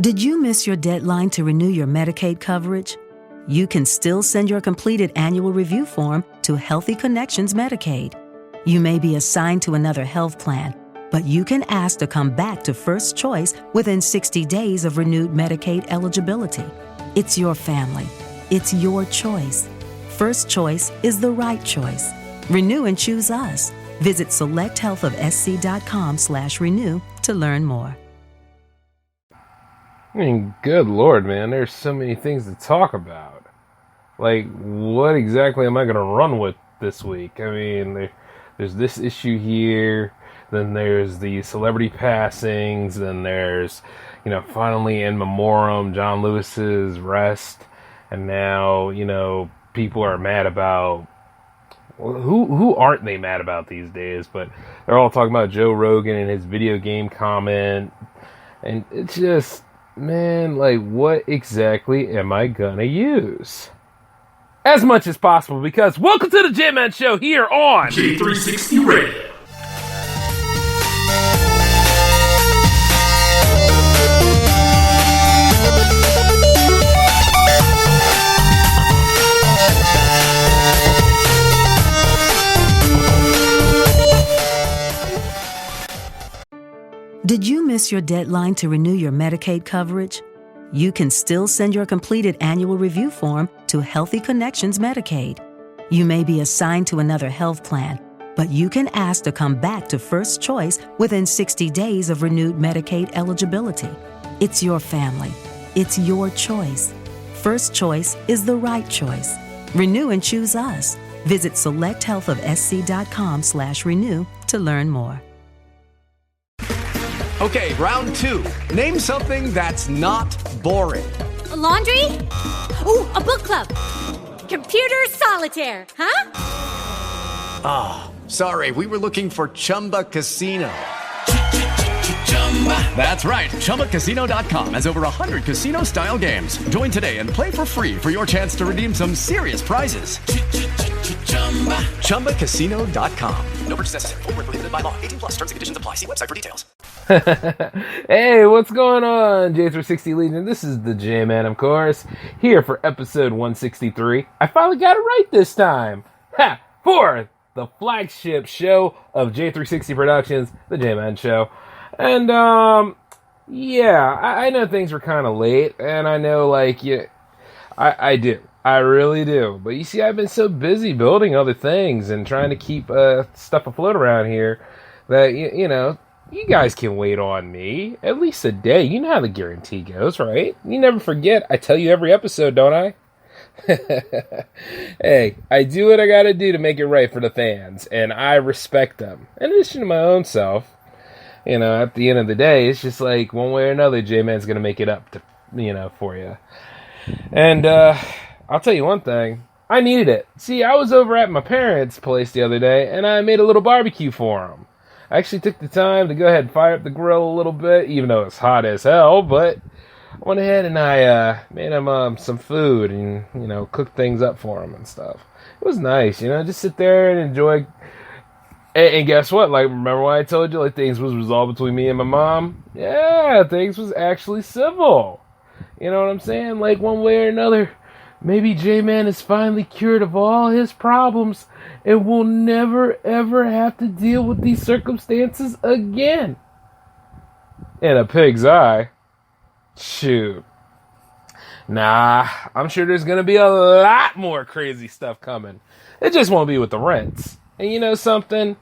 Did you miss your deadline to renew your Medicaid coverage? You can still send your completed annual review form to Healthy Connections Medicaid. You may be assigned to another health plan, but you can ask to come back to First Choice within 60 days of renewed Medicaid eligibility. It's your family. It's your choice. First Choice is the right choice. Renew and choose us. Visit selecthealthofsc.com/renew to learn more. I mean, good Lord, man, there's so many things to talk about. Like, what exactly am I going to run with this week? I mean, there's this issue here, then there's the celebrity passings, then there's, finally in memoriam, John Lewis's rest, and now, people are mad about, who aren't they mad about these days? But they're all talking about Joe Rogan and his video game comment, and it's just, man, like, what exactly am I gonna use? As much as possible, because welcome to the J-Man Show here on J360 Radio. Did you miss your deadline to renew your Medicaid coverage? You can still send your completed annual review form to Healthy Connections Medicaid. You may be assigned to another health plan, but you can ask to come back to First Choice within 60 days of renewed Medicaid eligibility. It's your family. It's your choice. First Choice is the right choice. Renew and choose us. Visit selecthealthofsc.com/renew to learn more. Okay, round two. Name something that's not boring. A laundry? Ooh, a book club. Computer solitaire, huh? Ah, sorry, we were looking for Chumba Casino. That's right, ChumbaCasino.com has over 100 casino-style games. Join today and play for free for your chance to redeem some serious prizes. ChumbaCasino.com. No purchase necessary. Void where prohibited by law. 18 plus. Terms and conditions apply. See website for details. Hey, what's going on, J360 Legion? This is the J-Man, of course, here for episode 163. I finally got it right this time. For the flagship show of J360 Productions, the J-Man Show. And, I know things were kind of late, and I know, I do. I really do. But you see, I've been so busy building other things and trying to keep stuff afloat around here that, you guys can wait on me at least a day. You know how the guarantee goes, right? You never forget. I tell you every episode, don't I? Hey, I do what I gotta do to make it right for the fans, and I respect them. In addition to my own self, at the end of the day, it's just like one way or another, J-Man's gonna make it up to, for you. And, I'll tell you one thing. I needed it. See, I was over at my parents' place the other day, and I made a little barbecue for them. I actually took the time to go ahead and fire up the grill a little bit, even though it's hot as hell, but I went ahead and I made them some food and, cooked things up for them and stuff. It was nice, just sit there and enjoy. And guess what? Remember when I told you, things was resolved between me and my mom? Yeah, things was actually civil. You know what I'm saying? One way or another, maybe J-Man is finally cured of all his problems and will never, ever have to deal with these circumstances again. In a pig's eye. Shoot. Nah, I'm sure there's going to be a lot more crazy stuff coming. It just won't be with the rents. And you know something?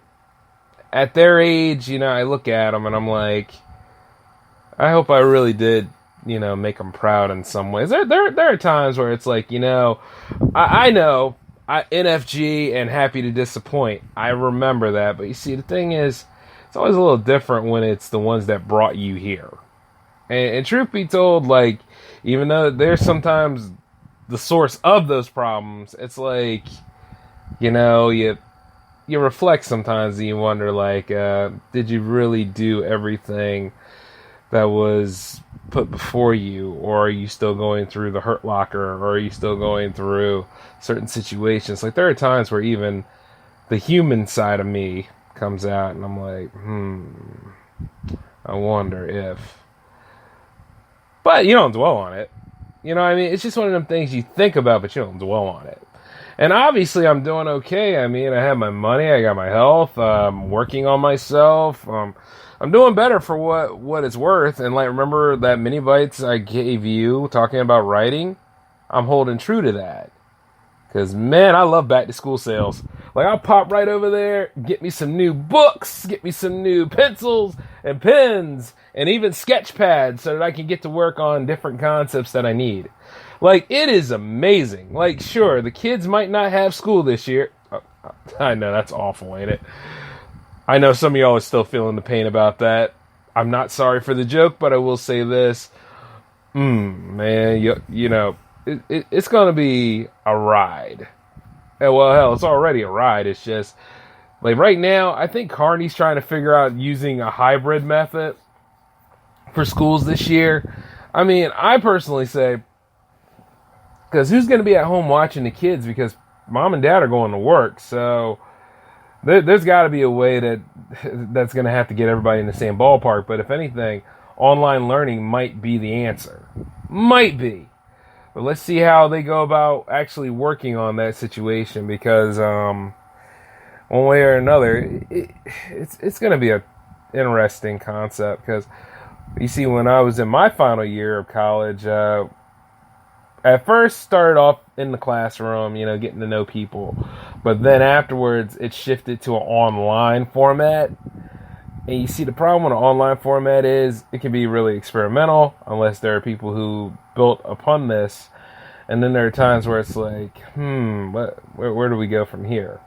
At their age, I look at them and I'm like, I hope I really did, make them proud in some ways. There are times where it's like, I know, NFG and happy to disappoint. I remember that. But you see, the thing is, it's always a little different when it's the ones that brought you here. And truth be told, even though they're sometimes the source of those problems, it's like, you reflect sometimes and you wonder, did you really do everything that was put before you, or are you still going through the hurt locker, or are you still going through certain situations? There are times where even the human side of me comes out and I'm like, I wonder if But you don't dwell on it. You know what I mean? It's just one of them things you think about, but you don't dwell on it. And obviously, I'm doing okay. I mean, I have my money, I got my health, I'm working on myself. I'm doing better for what it's worth. And like, remember that mini bites I gave you talking about writing? I'm holding true to that. Because, man, I love back to school sales. Like, I'll pop right over there, get me some new books, get me some new pencils and pens, and even sketch pads so that I can get to work on different concepts that I need. Like, it is amazing. Like, sure, the kids might not have school this year. I know, that's awful, ain't it? I know some of y'all are still feeling the pain about that. I'm not sorry for the joke, but I will say this. Man, you know, it's going to be a ride. Well, hell, it's already a ride. It's just, like, right now, I think Carney's trying to figure out using a hybrid method for schools this year. I mean, I personally say, because who's going to be at home watching the kids? Because mom and dad are going to work. So there's got to be a way that's going to have to get everybody in the same ballpark. But if anything, online learning might be the answer. Might be. But let's see how they go about actually working on that situation, because one way or another, it's going to be an interesting concept. Because you see, when I was in my final year of college, at first started off in the classroom, you know, getting to know people. But then afterwards, it shifted to an online format. And you see, the problem with an online format is it can be really experimental unless there are people who built upon this. And then there are times where it's like, where do we go from here?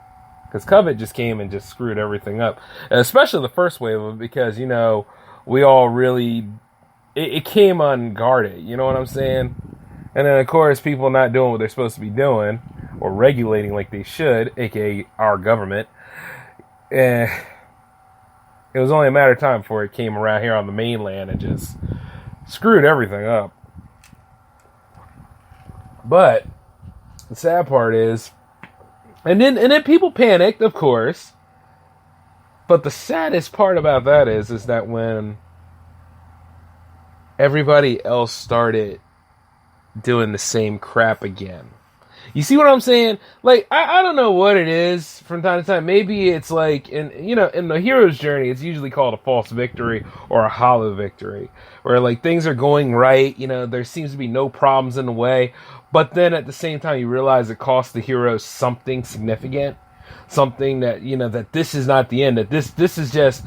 Because COVID just came and just screwed everything up. And especially the first wave of it, because, you know, we all really, it came unguarded. You know what I'm saying? And then, of course, people not doing what they're supposed to be doing, or regulating like they should, aka our government. And it was only a matter of time before it came around here on the mainland and just screwed everything up. But the sad part is, and then people panicked, of course. But the saddest part about that is that when everybody else started doing the same crap again. You see what I'm saying? Like, I don't know what it is from time to time. Maybe it's like, in the hero's journey, it's usually called a false victory or a hollow victory, where like things are going right, you know, there seems to be no problems in the way, but then at the same time you realize it costs the hero something significant, something that, you know, that this is not the end, that this is just,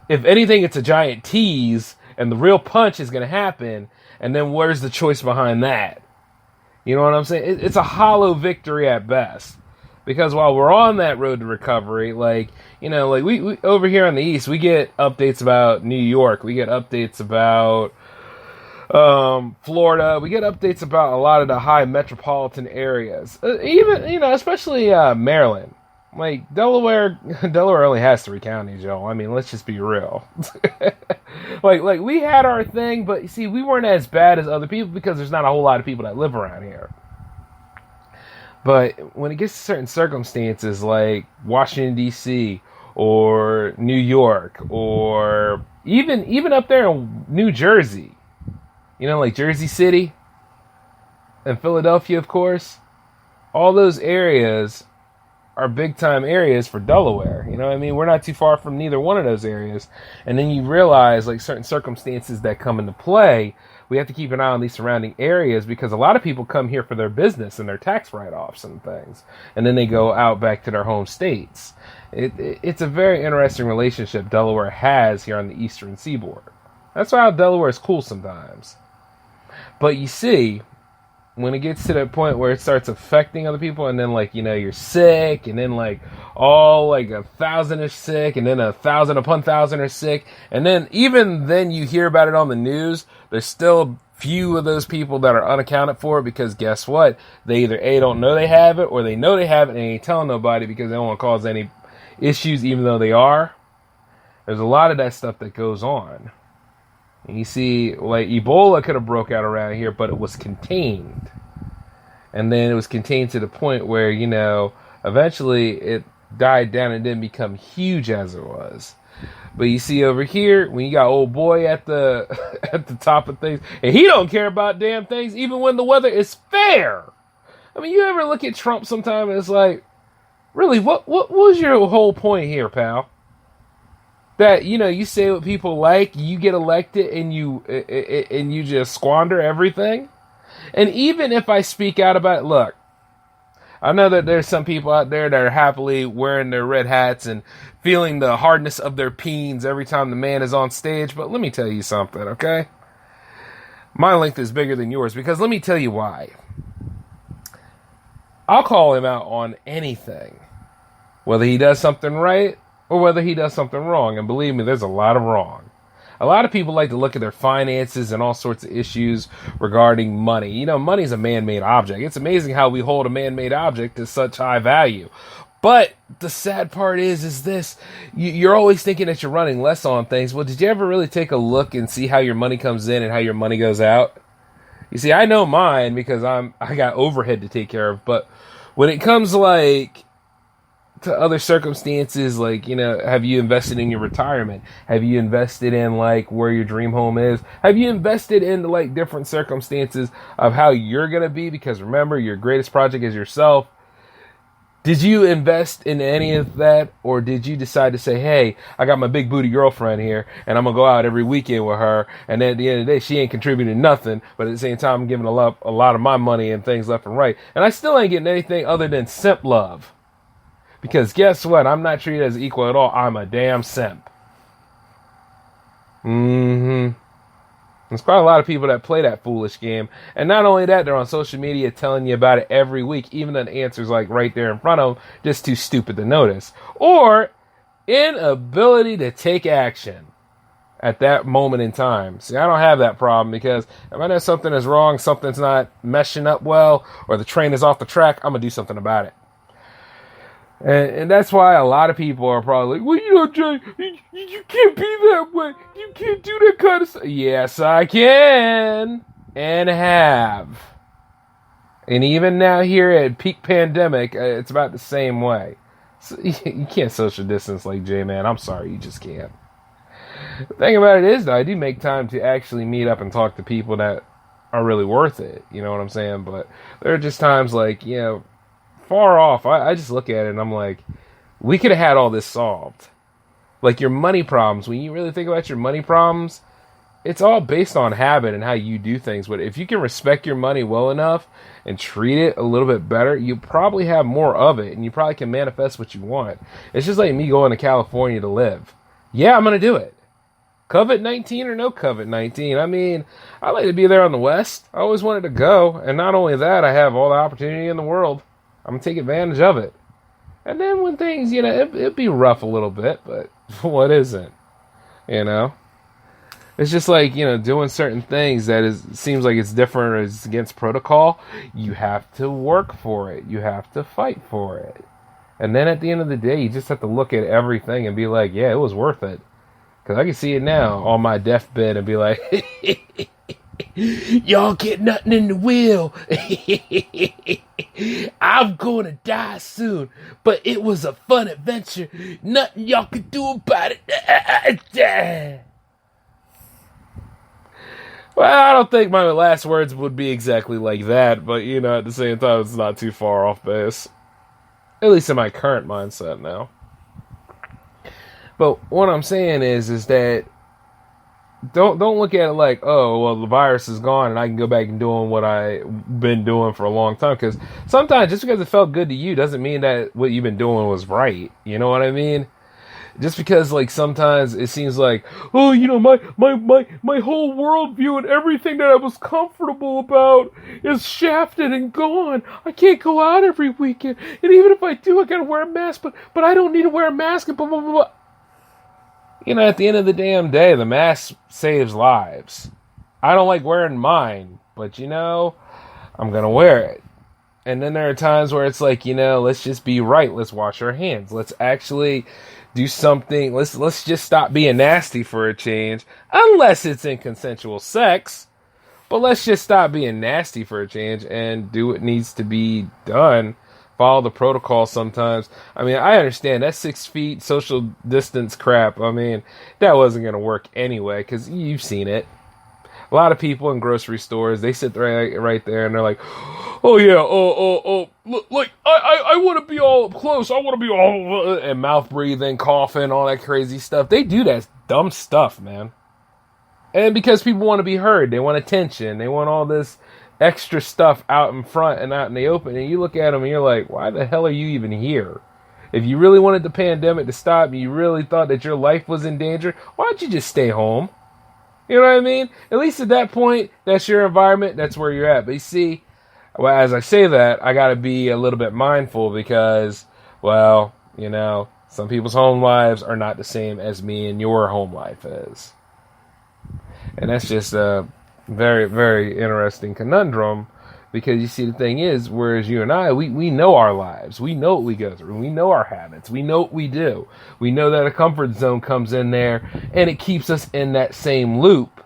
if anything, it's a giant tease, and the real punch is going to happen, and then where's the choice behind that? You know what I'm saying? It's a hollow victory at best. Because while we're on that road to recovery, like, you know, like we over here on the East, we get updates about New York. We get updates about Florida. We get updates about a lot of the high metropolitan areas. Even, you know, especially Maryland. Like, Delaware only has 3 counties, y'all. I mean, let's just be real. like we had our thing, but you see, we weren't as bad as other people because there's not a whole lot of people that live around here. But when it gets to certain circumstances, like Washington, D.C., or New York, or even up there in New Jersey, you know, like Jersey City and Philadelphia, of course, all those areas are big time areas for Delaware. You know what I mean? We're not too far from neither one of those areas. And then you realize, like, certain circumstances that come into play, we have to keep an eye on these surrounding areas, because a lot of people come here for their business and their tax write-offs and things. And then they go out back to their home states. It's a very interesting relationship Delaware has here on the Eastern Seaboard. That's why Delaware is cool sometimes. But you see, when it gets to that point where it starts affecting other people, and then, like, you know, you're sick, and then, like, all, like, 1,000 are sick, and then 1,000 upon 1,000 are sick, and then, even then you hear about it on the news, there's still few of those people that are unaccounted for, because guess what? They either A, don't know they have it, or they know they have it and ain't telling nobody because they don't want to cause any issues, even though they are. There's a lot of that stuff that goes on. And you see, like, Ebola could have broke out around here, but it was contained. And then it was contained to the point where, you know, eventually it died down and didn't become huge as it was. But you see over here, when you got old boy at the at the top of things, and he don't care about damn things, even when the weather is fair. I mean, you ever look at Trump sometime and it's like, really, what was your whole point here, pal? That, you know, you say what people like, you get elected, and you just squander everything. And even if I speak out about it, look, I know that there's some people out there that are happily wearing their red hats and feeling the hardness of their peens every time the man is on stage, but let me tell you something, okay? My length is bigger than yours, because let me tell you why. I'll call him out on anything, whether he does something right or whether he does something wrong. And believe me, there's a lot of wrong. A lot of people like to look at their finances and all sorts of issues regarding money. You know, money is a man-made object. It's amazing how we hold a man-made object to such high value. But the sad part is this, you're always thinking that you're running less on things. Well, did you ever really take a look and see how your money comes in and how your money goes out? You see, I know mine because I got overhead to take care of. But when it comes like to other circumstances, like, you know, have you invested in your retirement? Have you invested in like where your dream home is? Have you invested in like different circumstances of how you're going to be? Because remember, your greatest project is yourself. Did you invest in any of that? Or did you decide to say, hey, I got my big booty girlfriend here and I'm going to go out every weekend with her. And then at the end of the day, she ain't contributing nothing. But at the same time, I'm giving a lot of my money and things left and right. And I still ain't getting anything other than simp love. Because guess what? I'm not treated as equal at all. I'm a damn simp. There's quite a lot of people that play that foolish game. And not only that, they're on social media telling you about it every week, even though the answer's like right there in front of them, just too stupid to notice. Or inability to take action at that moment in time. See, I don't have that problem, because if I know something is wrong, something's not meshing up well, or the train is off the track, I'm going to do something about it. And that's why a lot of people are probably like, well, you know, Jay, you can't be that way. You can't do that kind of stuff. Yes, I can. And have. And even now here at peak pandemic, it's about the same way. So you can't social distance like J-Man. I'm sorry, you just can't. The thing about it is, though, I do make time to actually meet up and talk to people that are really worth it. You know what I'm saying? But there are just times like, you know, far off, I just look at it and I'm like, we could have had all this solved. Like your money problems, when you really think about your money problems, it's all based on habit and how you do things. But if you can respect your money well enough and treat it a little bit better, you probably have more of it and you probably can manifest what you want. It's just like me going to California to live. Yeah, I'm going to do it. COVID-19 or no COVID-19. I mean, I like to be there on the West. I always wanted to go. And not only that, I have all the opportunity in the world. I'm going to take advantage of it. And then when things, you know, it'd be rough a little bit, but what isn't? You know? It's just like, you know, doing certain things that seems like it's different or it's against protocol. You have to work for it. You have to fight for it. And then at the end of the day, you just have to look at everything and be like, yeah, it was worth it. Because I can see it now on my deathbed and be like, y'all get nothing in the will. I'm going to die soon. But it was a fun adventure. Nothing y'all could do about it. Well, I don't think my last words would be exactly like that. But, you know, at the same time, it's not too far off base. At least in my current mindset now. But what I'm saying is that don't look at it like, oh, well, the virus is gone and I can go back and doing what I've been doing for a long time. Because sometimes just because it felt good to you doesn't mean that what you've been doing was right. You know what I mean? Just because, like, sometimes it seems like, oh, you know, my whole worldview and everything that I was comfortable about is shafted and gone. I can't go out every weekend. And even if I do, I gotta wear a mask. But I don't need to wear a mask and blah, blah, blah, blah. You know, at the end of the damn day, the mask saves lives. I don't like wearing mine, but, you know, I'm going to wear it. And then there are times where it's like, you know, let's just be right. Let's wash our hands. Let's actually do something. Let's just stop being nasty for a change, unless it's in consensual sex. But let's just stop being nasty for a change and do what needs to be done. follow the protocol sometimes. I mean, I understand that 6 feet social distance crap. I mean, that wasn't going to work anyway, because you've seen it. A lot of people in grocery stores, they sit right there and they're like, oh yeah, look, like, I want to be all up close. I want to be all, and mouth breathing, coughing, all that crazy stuff. They do that dumb stuff, man. And because people want to be heard, they want attention, they want all this extra stuff out in front and out in the open. And you look at them and you're like, why the hell are you even here? If you really wanted the pandemic to stop and you really thought that your life was in danger, why don't you just stay home? You know what I mean? At least at that point, that's your environment, that's where you're at. But you see, well, as I say that, I got to be a little bit mindful because, well, you know, some people's home lives are not the same as me and your home life is. And that's just a very, very interesting conundrum, because you see, the thing is, whereas you and I, we know our lives. We know what we go through. We know our habits. We know what we do. We know that a comfort zone comes in there, and it keeps us in that same loop,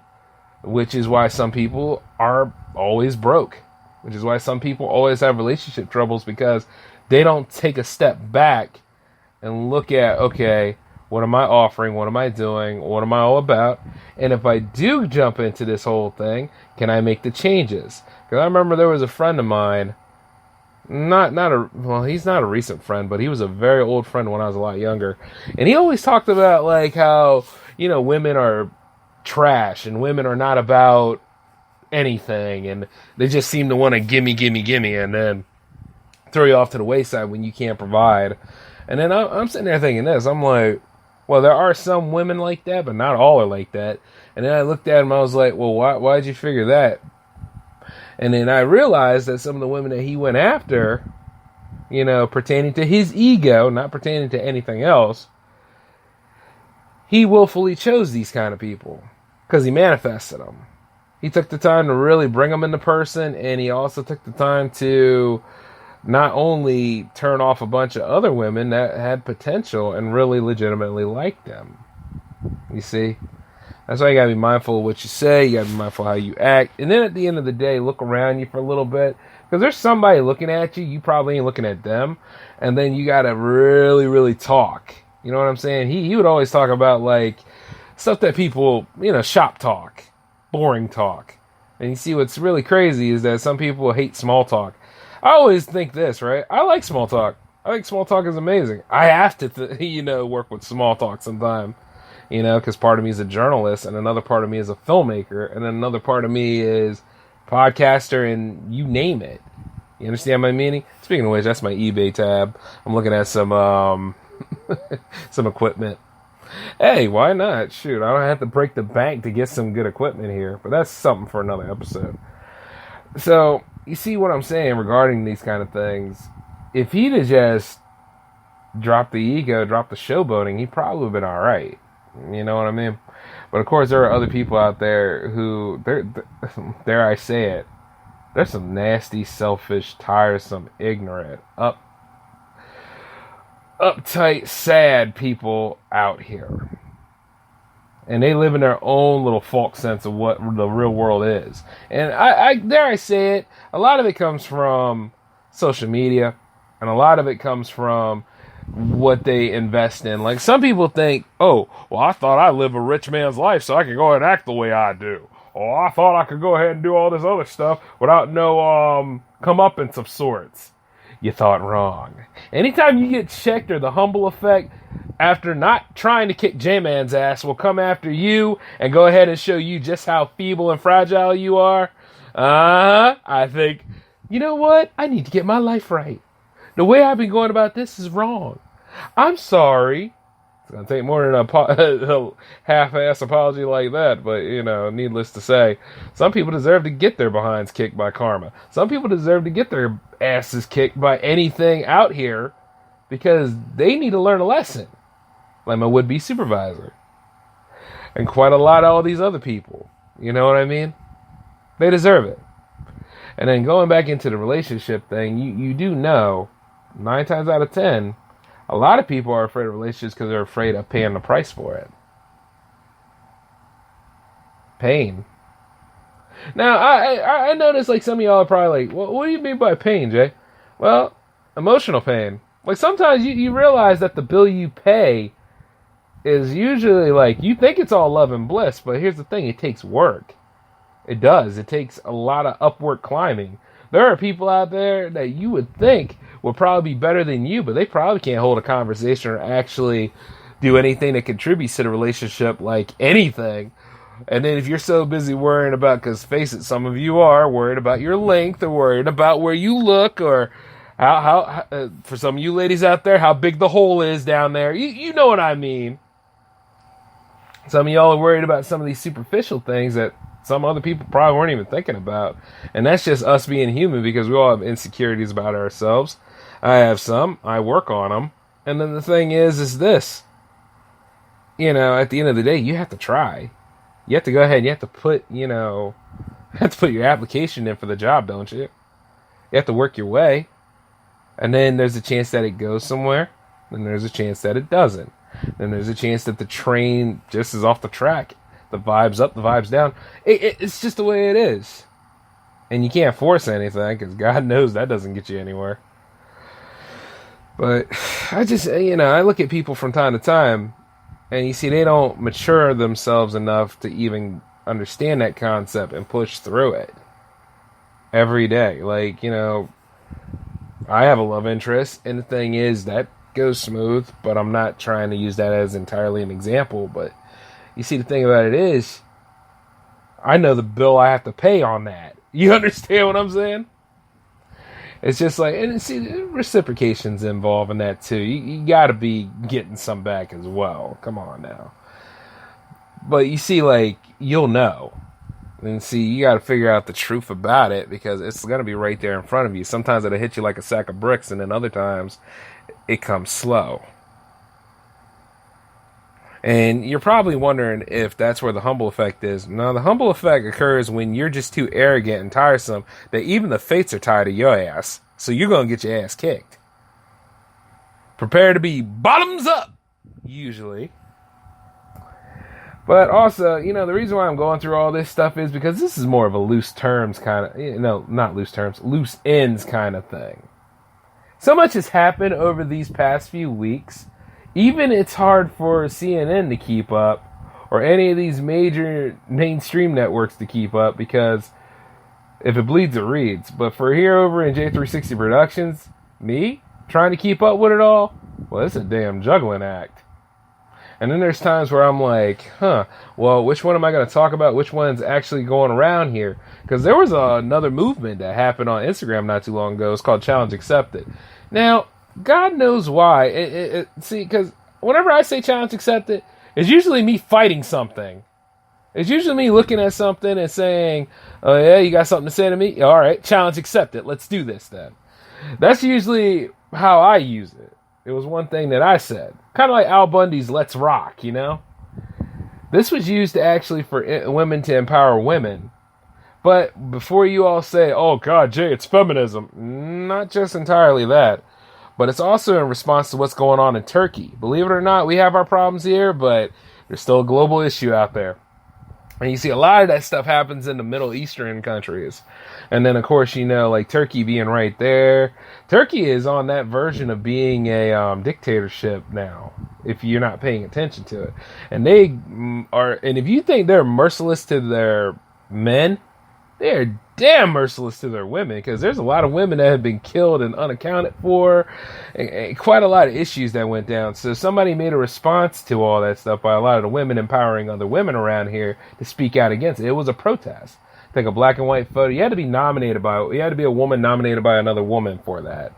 which is why some people are always broke, which is why some people always have relationship troubles, because they don't take a step back and look at, okay, what am I offering? What am I doing? What am I all about? And if I do jump into this whole thing, can I make the changes? Because I remember there was a friend of mine, he's not a recent friend, but he was a very old friend when I was a lot younger. And he always talked about, like, how, you know, women are trash and women are not about anything. And they just seem to want to gimme, and then throw you off to the wayside when you can't provide. And then I'm sitting there thinking this. I'm like, well, there are some women like that, but not all are like that. And then I looked at him, I was like, well, why'd you figure that? And then I realized that some of the women that he went after, you know, pertaining to his ego, not pertaining to anything else, he willfully chose these kind of people because he manifested them. He took the time to really bring them into person, and he also took the time to not only turn off a bunch of other women that had potential and really legitimately liked them. You see? That's why you gotta be mindful of what you say, you gotta be mindful of how you act, and then at the end of the day, look around you for a little bit, because there's somebody looking at you, you probably ain't looking at them, and then you gotta really, really talk. You know what I'm saying? He would always talk about, like, stuff that people, you know, shop talk, boring talk. And you see what's really crazy is that some people hate small talk. I always think this, right? I like small talk. I think small talk is amazing. I have to, work with small talk sometime, because part of me is a journalist, and another part of me is a filmmaker, and then another part of me is podcaster, and you name it. You understand my meaning? Speaking of which, that's my eBay tab. I'm looking at some some equipment. Hey, why not? Shoot, I don't have to break the bank to get some good equipment here, but that's something for another episode. So, you see what I'm saying regarding these kind of things? If he'd have just dropped the ego, dropped the showboating, he'd probably have been alright. You know what I mean? But of course, there are other people out there who, dare I say it, there's some nasty, selfish, tiresome, ignorant, uptight, sad people out here. And they live in their own little false sense of what the real world is. And I dare I say it, a lot of it comes from social media, and a lot of it comes from what they invest in. Like, some people think, oh, well, I thought I live a rich man's life, so I can go ahead and act the way I do. Or I thought I could go ahead and do all this other stuff without no comeuppance of sorts. You thought wrong. Anytime you get checked, or the humble effect, after not trying to kick J-Man's ass, will come after you and go ahead and show you just how feeble and fragile you are. I think, you know what? I need to get my life right. The way I've been going about this is wrong. I'm sorry. It's going to take more than a half-ass apology like that, but, needless to say, some people deserve to get their behinds kicked by karma. Some people deserve to get their asses kicked by anything out here because they need to learn a lesson. Like my would-be supervisor. And quite a lot of all these other people. You know what I mean? They deserve it. And then going back into the relationship thing, you do know, 9 times out of 10, a lot of people are afraid of relationships because they're afraid of paying the price for it. Pain. Now, I noticed, like, some of y'all are probably like, well, what do you mean by pain, Jay? Well, emotional pain. Like, sometimes you realize that the bill you pay is usually, like, you think it's all love and bliss, but here's the thing, it takes work. It does. It takes a lot of upward climbing. There are people out there that you would think would probably be better than you, but they probably can't hold a conversation or actually do anything that contributes to the relationship, like anything. And then if you're so busy worrying about, because face it, some of you are worried about your length or worried about where you look or how for some of you ladies out there, how big the hole is down there. You know what I mean. Some of y'all are worried about some of these superficial things that some other people probably weren't even thinking about. And that's just us being human, because we all have insecurities about ourselves. I have some. I work on them. And then the thing is this. You know, at the end of the day, you have to try. You have to go ahead and you have to put, you have to put your application in for the job, don't you? You have to work your way. And then there's a chance that it goes somewhere. Then there's a chance that it doesn't. Then there's a chance that the train just is off the track. The vibe's up, the vibe's down. It's just the way it is. And you can't force anything, because God knows that doesn't get you anywhere. But I just, I look at people from time to time, and you see they don't mature themselves enough to even understand that concept and push through it every day. Like, I have a love interest, and the thing is, that goes smooth, but I'm not trying to use that as entirely an example. But you see, the thing about it is, I know the bill I have to pay on that. You understand what I'm saying? It's just like, and see, reciprocation's involved in that too. You got to be getting some back as well. Come on now. But you see, like, you'll know. And see, you got to figure out the truth about it, because it's going to be right there in front of you. Sometimes it'll hit you like a sack of bricks, and then other times it comes slow. And you're probably wondering if that's where the humble effect is. No, the humble effect occurs when you're just too arrogant and tiresome that even the fates are tired of your ass. So you're going to get your ass kicked. Prepare to be bottoms up, usually. But also, the reason why I'm going through all this stuff is because this is more of a loose terms kind of, not loose terms, loose ends kind of thing. So much has happened over these past few weeks. Even it's hard for CNN to keep up, or any of these major mainstream networks to keep up, because if it bleeds, it reads. But for here over in J360 Productions, me, trying to keep up with it all, well, it's a damn juggling act. And then there's times where I'm like, well, which one am I going to talk about? Which one's actually going around here? Because there was another movement that happened on Instagram not too long ago. It's called Challenge Accepted. Now, God knows why. See, because whenever I say challenge accepted, it's usually me fighting something. It's usually me looking at something and saying, oh yeah, you got something to say to me? All right, challenge accepted. Let's do this then. That's usually how I use it. It was one thing that I said. Kind of like Al Bundy's Let's Rock, This was used actually for women to empower women. But before you all say, oh God, Jay, it's feminism. Not just entirely that. But it's also in response to what's going on in Turkey. Believe it or not, we have our problems here, but there's still a global issue out there. And you see a lot of that stuff happens in the Middle Eastern countries. And then, of course, like Turkey being right there. Turkey is on that version of being a dictatorship now, if you're not paying attention to it. And they are, and if you think they're merciless to their men, they're damn merciless to their women, because there's a lot of women that have been killed and unaccounted for, and quite a lot of issues that went down. So somebody made a response to all that stuff by a lot of the women empowering other women around here to speak out against it. It was a protest. Take a black and white photo. You had to be a woman nominated by another woman for that.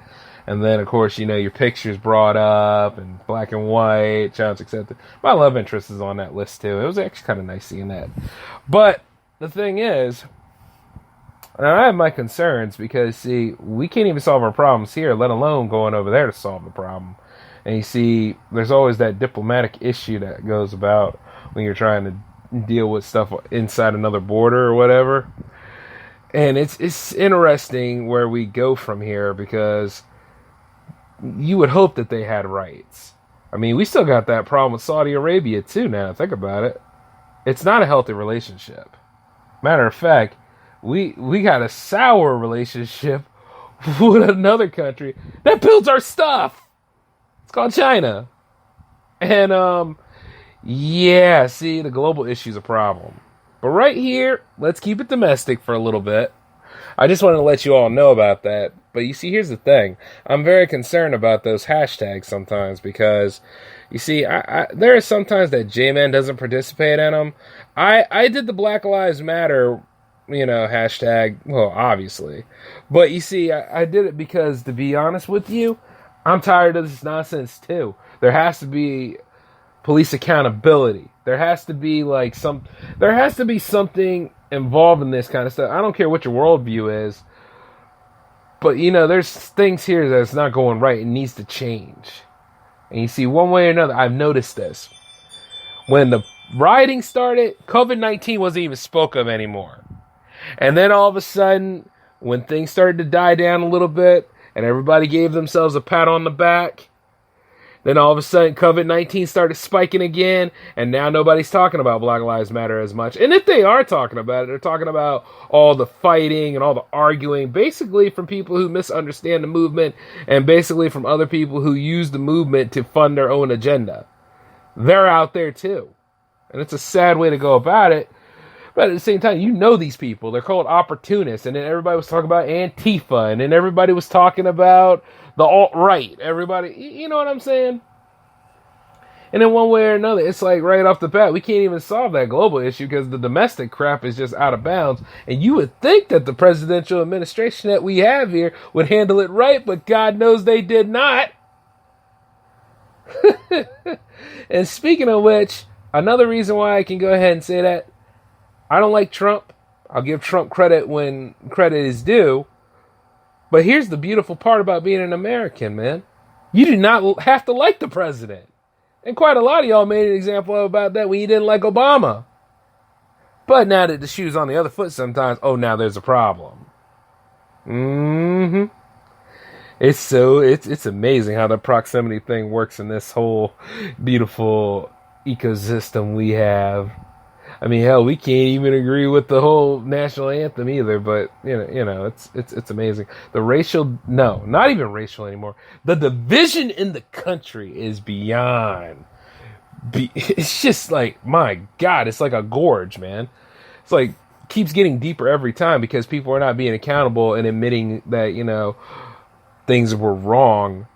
And then, of course, your picture's brought up, and black and white, challenge accepted. My love interest is on that list too. It was actually kind of nice seeing that. But the thing is, now, I have my concerns because, see, we can't even solve our problems here, let alone going over there to solve the problem. And you see, there's always that diplomatic issue that goes about when you're trying to deal with stuff inside another border or whatever. And it's interesting where we go from here, because you would hope that they had rights. I mean, we still got that problem with Saudi Arabia too now, think about it. It's not a healthy relationship. Matter of fact, we got a sour relationship with another country that builds our stuff. It's called China. And, yeah, see, the global issue is a problem. But right here, let's keep it domestic for a little bit. I just wanted to let you all know about that. But you see, here's the thing. I'm very concerned about those hashtags sometimes because, you see, there are sometimes that J-Man doesn't participate in them. I did the Black Lives Matter, hashtag, well, obviously. But you see, I did it because, to be honest with you, I'm tired of this nonsense too. There has to be police accountability. There has to be something involved in this kind of stuff. I don't care what your worldview is, but there's things here that's not going right and needs to change. And you see, one way or another, I've noticed this. When the rioting started, COVID-19 wasn't even spoke of anymore. And then all of a sudden, when things started to die down a little bit, and everybody gave themselves a pat on the back, then all of a sudden COVID-19 started spiking again, and now nobody's talking about Black Lives Matter as much. And if they are talking about it, they're talking about all the fighting and all the arguing, basically from people who misunderstand the movement, and basically from other people who use the movement to fund their own agenda. They're out there too. And it's a sad way to go about it. But at the same time, these people. They're called opportunists. And then everybody was talking about Antifa. And then everybody was talking about the alt-right. Everybody, you know what I'm saying? And in one way or another, it's like right off the bat, we can't even solve that global issue because the domestic crap is just out of bounds. And you would think that the presidential administration that we have here would handle it right, but God knows they did not. And speaking of which, another reason why I can go ahead and say that, I don't like Trump. I'll give Trump credit when credit is due. But here's the beautiful part about being an American, man. You do not have to like the president. And quite a lot of y'all made an example about that when you didn't like Obama. But now that the shoe's on the other foot sometimes, now there's a problem. It's amazing how the proximity thing works in this whole beautiful ecosystem we have. I mean, hell, we can't even agree with the whole national anthem either, but, it's amazing. Not even racial anymore. The division in the country is beyond. It's just like, my God, it's like a gorge, man. It's like, keeps getting deeper every time because people are not being accountable and admitting that, things were wrong.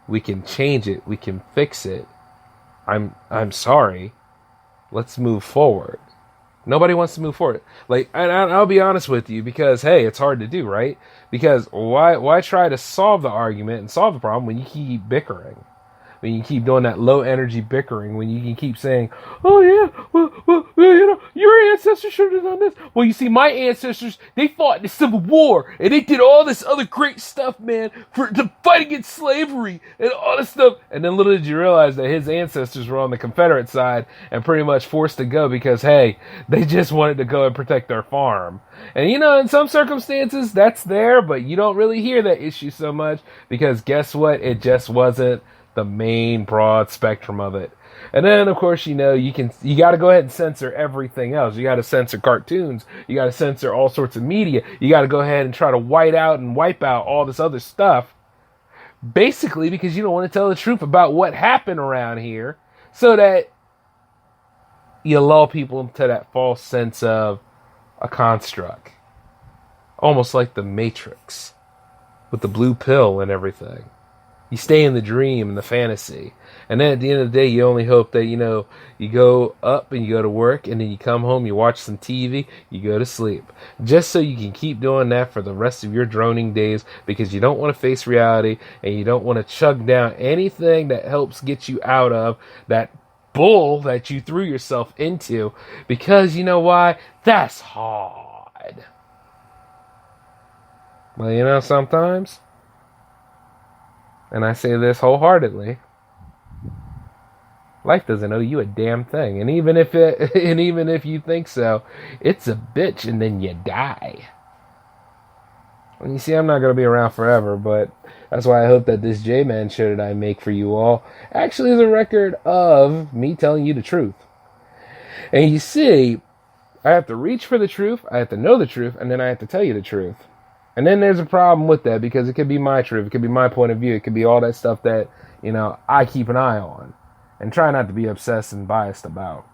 We can change it. We can fix it. I'm sorry. Let's move forward. Nobody wants to move forward. And I'll be honest with you because, hey, it's hard to do, right? Because why try to solve the argument and solve the problem when you keep bickering? When you keep doing that low energy bickering, when you can keep saying, oh yeah, well, your ancestors should have done this. Well, you see, my ancestors, they fought in the Civil War and they did all this other great stuff, man, to fight against slavery and all this stuff. And then little did you realize that his ancestors were on the Confederate side and pretty much forced to go because, hey, they just wanted to go and protect their farm. And in some circumstances that's there, but you don't really hear that issue so much because guess what? It just wasn't the main broad spectrum of it. And then of course, you got to go ahead and censor everything else. You got to censor cartoons. You got to censor all sorts of media. You got to go ahead and try to wipe out all this other stuff. Basically because you don't want to tell the truth about what happened around here so that you lull people into that false sense of a construct. Almost like the Matrix with the blue pill and everything. You stay in the dream and the fantasy. And then at the end of the day, you only hope that, you go up and you go to work and then you come home, you watch some TV, you go to sleep. Just so you can keep doing that for the rest of your droning days because you don't want to face reality and you don't want to chug down anything that helps get you out of that bull that you threw yourself into because you know why? That's hard. Well, sometimes, and I say this wholeheartedly, life doesn't owe you a damn thing. And even if you think so, it's a bitch and then you die. And you see, I'm not going to be around forever, but that's why I hope that this J-Man show that I make for you all actually is a record of me telling you the truth. And you see, I have to reach for the truth, I have to know the truth, and then I have to tell you the truth. And then there's a problem with that because it could be my truth. It could be my point of view. It could be all that stuff that, I keep an eye on and try not to be obsessed and biased about.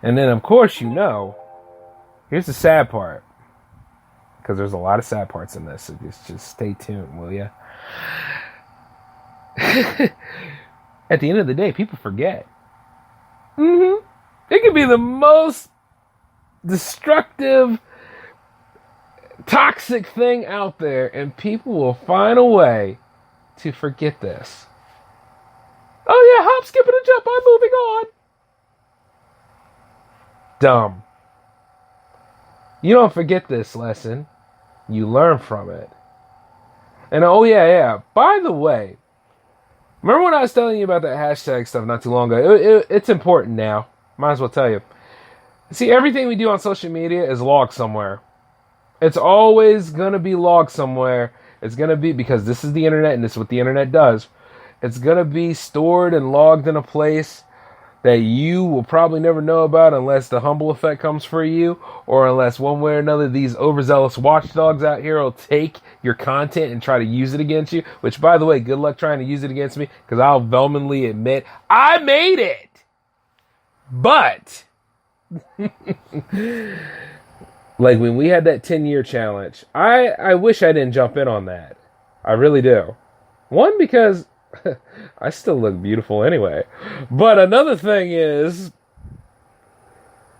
And then, of course, here's the sad part. Because there's a lot of sad parts in this. So just stay tuned, will ya? At the end of the day, people forget. It could be the most destructive, toxic thing out there, and people will find a way to forget this. Oh yeah, hop, skip, and a jump, I'm moving on. Dumb. You don't forget this lesson. You learn from it. And oh yeah. By the way, remember when I was telling you about that hashtag stuff not too long ago? It's important now. Might as well tell you. See, everything we do on social media is logged somewhere. It's always going to be logged somewhere. It's going to be, because this is the internet and this is what the internet does. It's going to be stored and logged in a place that you will probably never know about unless the humble effect comes for you, or unless one way or another these overzealous watchdogs out here will take your content and try to use it against you. Which, by the way, good luck trying to use it against me, because I'll vehemently admit I made it. But like when we had that 10-year challenge, I wish I didn't jump in on that. I really do. One, because I still look beautiful anyway. But another thing is,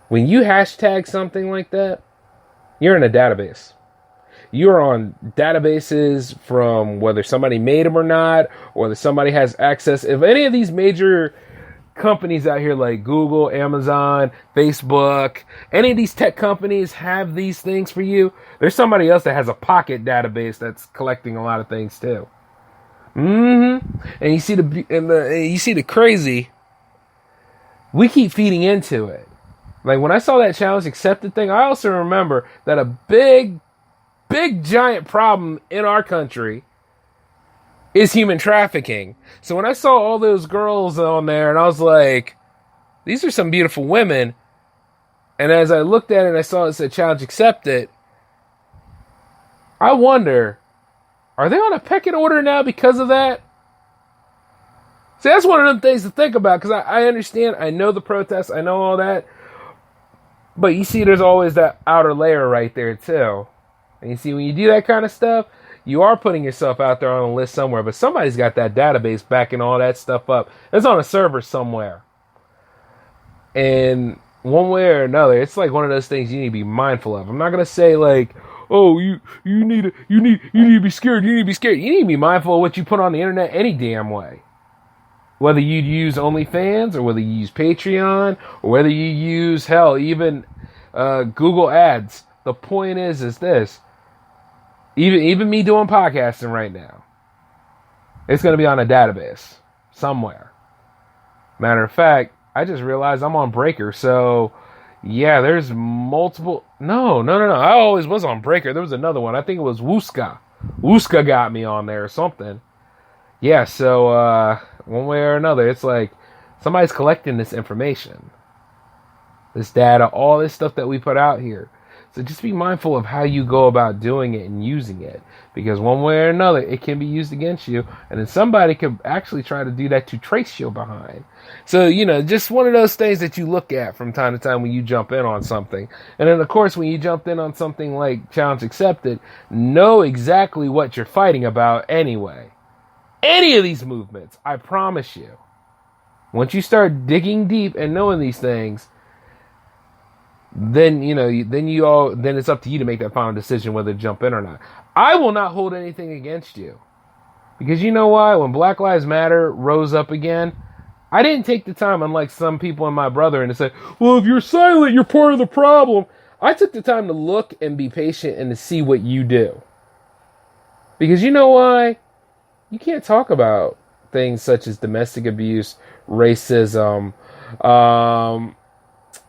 when you hashtag something like that, you're in a database. You're on databases from whether somebody made them or not, or whether somebody has access. If any of these major companies out here like Google, Amazon, Facebook, any of these tech companies have these things for you, there's somebody else that has a pocket database that's collecting a lot of things too. And you see the crazy. We keep feeding into it. Like when I saw that challenge accepted thing, I also remember that a big giant problem in our country is human trafficking. So when I saw all those girls on there, and I was like, these are some beautiful women. And as I looked at it and I saw it said challenge accepted, I wonder, are they on a pecking order now because of that? See, that's one of them things to think about, because I understand, I know the protests, I know all that. But you see, there's always that outer layer right there too. And you see, when you do that kind of stuff, you are putting yourself out there on a list somewhere, but somebody's got that database backing all that stuff up. It's on a server somewhere. And one way or another, it's like one of those things you need to be mindful of. I'm not going to say like, oh, you need to be scared. You need to be scared. You need to be mindful of what you put on the internet any damn way. Whether you use OnlyFans, or whether you use Patreon, or whether you use, hell, even Google Ads. The point is this. Even me doing podcasting right now, it's going to be on a database somewhere. Matter of fact, I just realized I'm on Breaker, so yeah, there's multiple. No. I always was on Breaker. There was another one. I think it was Wooska. Wooska got me on there or something. Yeah, so one way or another, it's like somebody's collecting this information, this data, all this stuff that we put out here. So just be mindful of how you go about doing it and using it. Because one way or another, it can be used against you. And then somebody could actually try to do that to trace you behind. So, just one of those things that you look at from time to time when you jump in on something. And then, of course, when you jump in on something like Challenge Accepted, know exactly what you're fighting about anyway. Any of these movements, I promise you. Once you start digging deep and knowing these things, then it's up to you to make that final decision whether to jump in or not. I will not hold anything against you, because you know why? When Black Lives Matter rose up again, I didn't take the time, unlike some people and my brother, and to say, well, if you're silent, you're part of the problem. I took the time to look and be patient and to see what you do, because you know why? You can't talk about things such as domestic abuse, racism,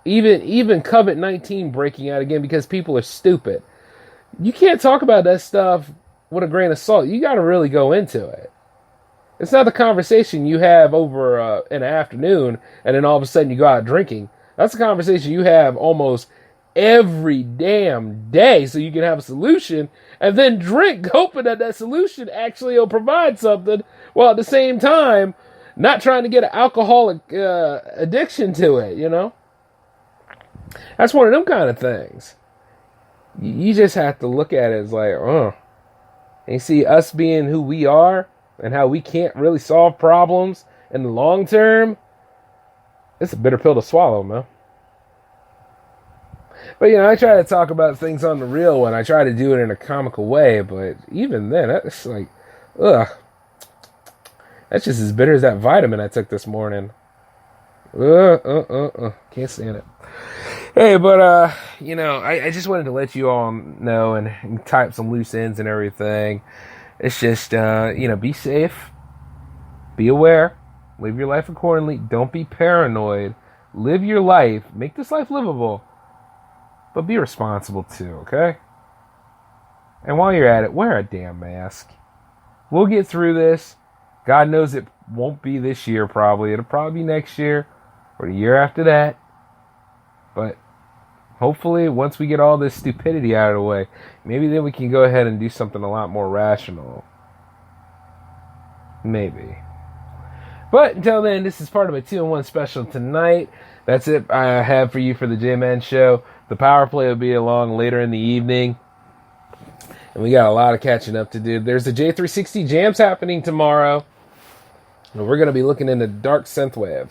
even COVID-19 breaking out again because people are stupid. You can't talk about that stuff with a grain of salt. You got to really go into it. It's not the conversation you have over in the afternoon and then all of a sudden you go out drinking. That's the conversation you have almost every damn day so you can have a solution, and then drink hoping that that solution actually will provide something, while at the same time not trying to get an alcoholic addiction to it, you know? That's one of them kind of things. You just have to look at it as like, and see us being who we are and how we can't really solve problems in the long term. It's a bitter pill to swallow, man. But, you know, I try to talk about things on the real one. I try to do it in a comical way, but even then, that's like, ugh. That's just as bitter as that vitamin I took this morning. Can't stand it. Hey, but, you know, I just wanted to let you all know and tie up some loose ends and everything. It's just, you know, be safe. Be aware. Live your life accordingly. Don't be paranoid. Live your life. Make this life livable. But be responsible too, okay? And while you're at it, wear a damn mask. We'll get through this. God knows it won't be this year probably. It'll probably be next year or the year after that. But hopefully once we get all this stupidity out of the way, maybe then we can go ahead and do something a lot more rational. Maybe. But until then, this is part of a 2-in-1 special tonight. That's it I have for you for the J-Man Show. The power play will be along later in the evening. And we got a lot of catching up to do. There's the J360 Jams happening tomorrow. And we're going to be looking into Dark Synthwave.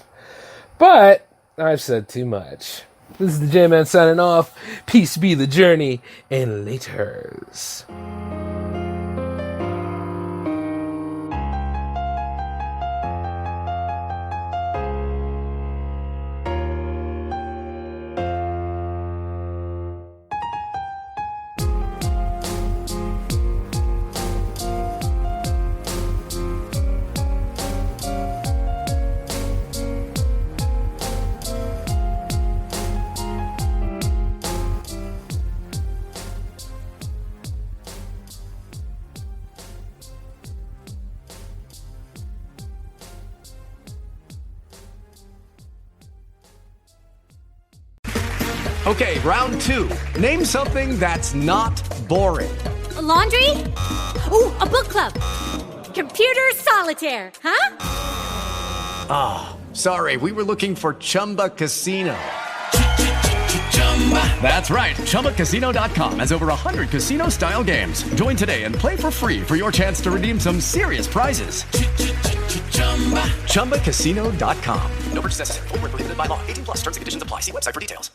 But I've said too much. This is the J-Man signing off. Peace be the journey, and laters. Okay, round 2. Name something that's not boring. A laundry? Ooh, a book club. Computer solitaire, huh? Ah, sorry, we were looking for Chumba Casino. That's right, ChumbaCasino.com has over 100 casino-style games. Join today and play for free for your chance to redeem some serious prizes. ChumbaCasino.com. No purchase necessary. Void where prohibited by law. 18+ terms and conditions apply. See website for details.